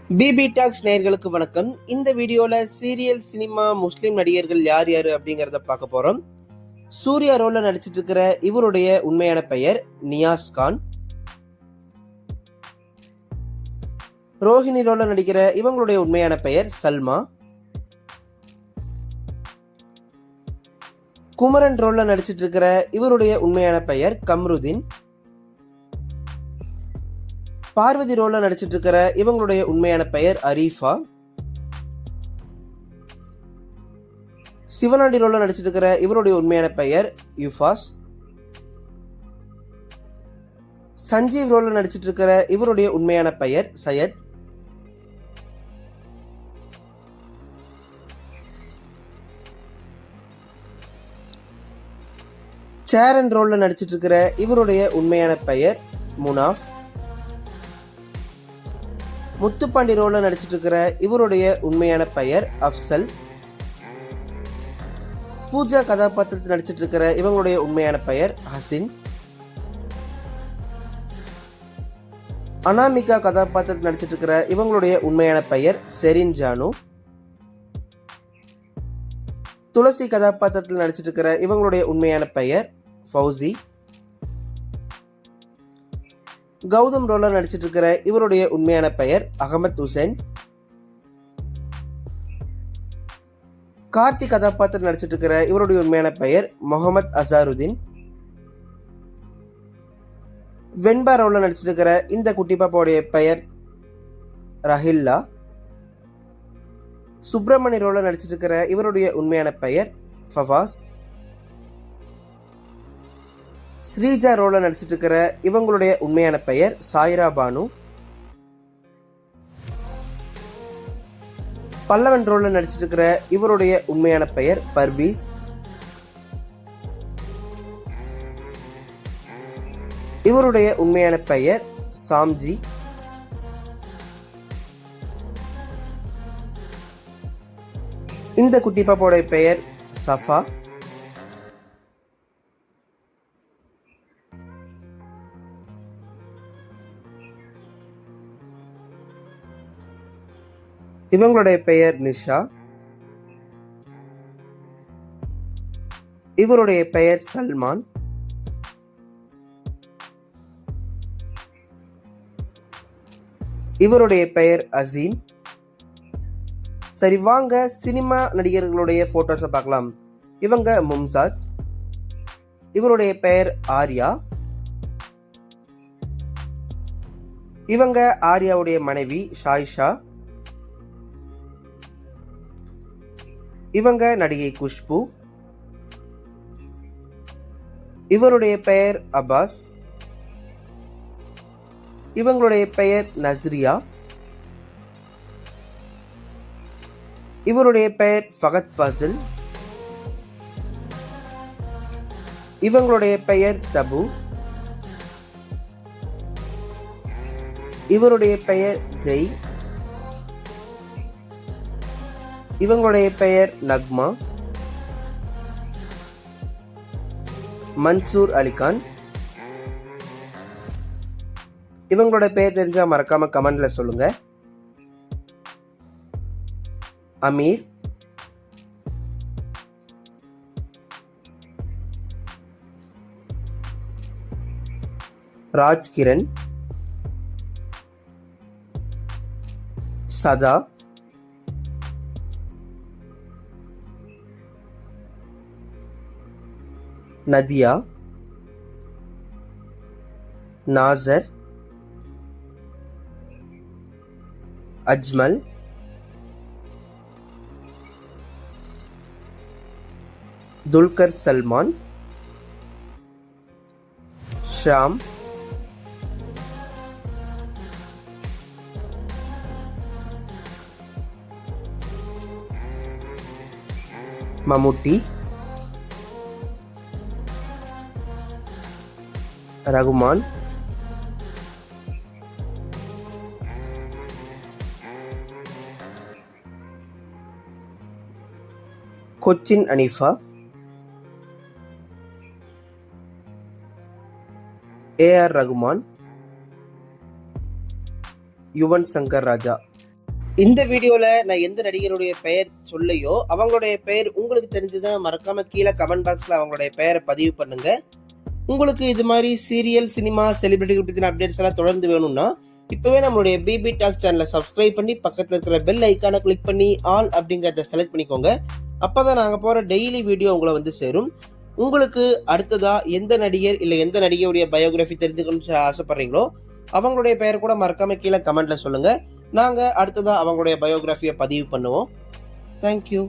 BP tax நேயர்களுக்கு வணக்கம். இந்த வீடியோல சீரியல், சினிமா, முஸ்லிம் நடிகர்கள் யார் யாரு அப்படிங்கறத பார்க்க போறோம். சூர்யா ரோல்ல நடிச்சிட்டு இருக்கிற இவருடைய உண்மையான பெயர் நியாஸ் கான். ரோஹிணி ரோல்ல நடிக்கிற இவங்களுடைய உண்மையான பெயர் சல்மா. குமரன் ரோல்ல நடிச்சிட்டு இருக்கிற இவருடைய உண்மையான பெயர் கம்ருதீன். பார்வதி ரோல்ல நடிச்சிட்டு இருக்கிற இவங்களுடைய உண்மையான பெயர் அரீஃபா. சிவனாண்டி ரோல்ல நடிச்சிட்டு இருக்கிற இவருடைய உண்மையான பெயர் யுஃபாஸ். சஞ்சீவ் ரோல்ல நடிச்சிட்டு இருக்கிற இவருடைய உண்மையான பெயர் சையத். சேரன் ரோல்ல நடிச்சிட்டு இருக்கிற இவருடைய உண்மையான பெயர் முனாஃப். முத்துப்பாண்டி ரோல்ல நடிச்சிட்டு இருக்கிற இவருடைய உண்மையான பெயர் அப்சல். பூஜா கதாபாத்திரத்தில் நடிச்சிட்டு இருக்கிற இவங்களுடைய உண்மையான பெயர் ஹசின். அனாமிகா கதாபாத்திரத்தில் நடிச்சிட்டு இருக்கிற இவங்களுடைய உண்மையான பெயர் செரின் ஜானு. துளசி கதாபாத்திரத்தில் நடிச்சிட்டு இருக்கிற இவங்களுடைய உண்மையான பெயர் ஃபௌசி. கௌதம் ரோல்ல நடிச்சிட்டு இருக்கிற இவருடைய உண்மையான பெயர் அகமத் ஹுசேன். கார்த்திக் கதாபாத்திரம் நடிச்சிட்டு இருக்கிற இவருடைய உண்மையான பெயர் முகமது அசாருதீன். வெண்பா ரோல்ல நடிச்சிட்டு இருக்கிற இந்த குட்டி பாப்பாவுடைய பெயர் ரஹில்லா. சுப்பிரமணி ரோல்ல நடிச்சிட்டு இருக்கிற இவருடைய உண்மையான பெயர் ஃபவாஸ். ஸ்ரீஜா ரோல்ல நடிச்சிட்டு இருக்கிற இவங்களுடைய உண்மையான பெயர் சாயிரா பானு. பல்லவன் ரோல்ல நடிச்சிட்டு இருக்கிற இவருடைய உண்மையான பெயர் பர்வீஸ். இவருடைய உண்மையான பெயர் சாம்ஜி. இந்த குட்டி பாப்பாவுடைய பெயர் சஃபா. இவங்களுடைய பெயர் நிஷா. இவருடைய பெயர் சல்மான். இவருடைய பெயர் அசீம். சரி, வாங்க சினிமா நடிகர்களுடைய போட்டோஸை பார்க்கலாம். இவங்க மும்தாஜ். இவருடைய பெயர் ஆர்யா. இவங்க ஆர்யாவுடைய மனைவி ஷாயிஷா. இவங்க நடிகை குஷ்பு. இவருடைய பெயர் அப்பாஸ். இவங்களுடைய பெயர் நஸ்ரியா. இவருடைய பெயர் ஃபகத் ஃபாசில். இவங்களுடைய பெயர் தபு. இவருடைய பெயர் ஜெய். இவங்களுடைய பெயர் நக்மா. மன்சூர் அலிகான். இவங்களோட பெயர் தெரிஞ்சா மறக்காம கமெண்ட்ல சொல்லுங்க. அமீர். ராஜ்கிரண். சதா. நதியா. நாசர். அஜ்மல். துல்கர் சல்மான். ஷாம். மம்முட்டி. ரகுமான். கொச்சின் அனிஃபா. ஏஆர் ரகுமான், யுவன் சங்கர் ராஜா. இந்த வீடியோல நான் எந்த நடிகருடைய பெயர் சொல்லையோ அவங்களுடைய பெயர் உங்களுக்கு தெரிஞ்சதுன்னா மறக்காம கீழே கமெண்ட் பாக்ஸ்ல அவங்களுடைய பெயரை பதிவு பண்ணுங்க. உங்களுக்கு இது மாதிரி சீரியல், சினிமா, செலிபிரிட்டிகள் பத்தின அப்டேட்ஸ் எல்லாம் தொடர்ந்து வேணும்னா இப்பவே நம்மளுடைய பிபி டாக்ஸ் சேனலை சப்ஸ்கிரைப் பண்ணி பக்கத்துல இருக்கிற பெல் ஐக்கானை கிளிக் பண்ணி ஆல் அப்படிங்கறத செலக்ட் பண்ணிக்கோங்க. அப்பதான் நாங்க போற டெய்லி வீடியோ உங்களை வந்து சேரும். உங்களுக்கு அடுத்ததா எந்த நடிகர் இல்ல எந்த நடிகையுடைய பயோகிராஃபி தெரிஞ்சுக்கணும்னு ஆசைப்படுறீங்களோ அவங்களுடைய பெயர் கூட மறக்காம கீழே கமெண்ட்ல சொல்லுங்க. நாங்க அடுத்ததா அவங்களுடைய பயோகிராஃபியை பதிவு பண்ணுவோம். தேங்க்யூ.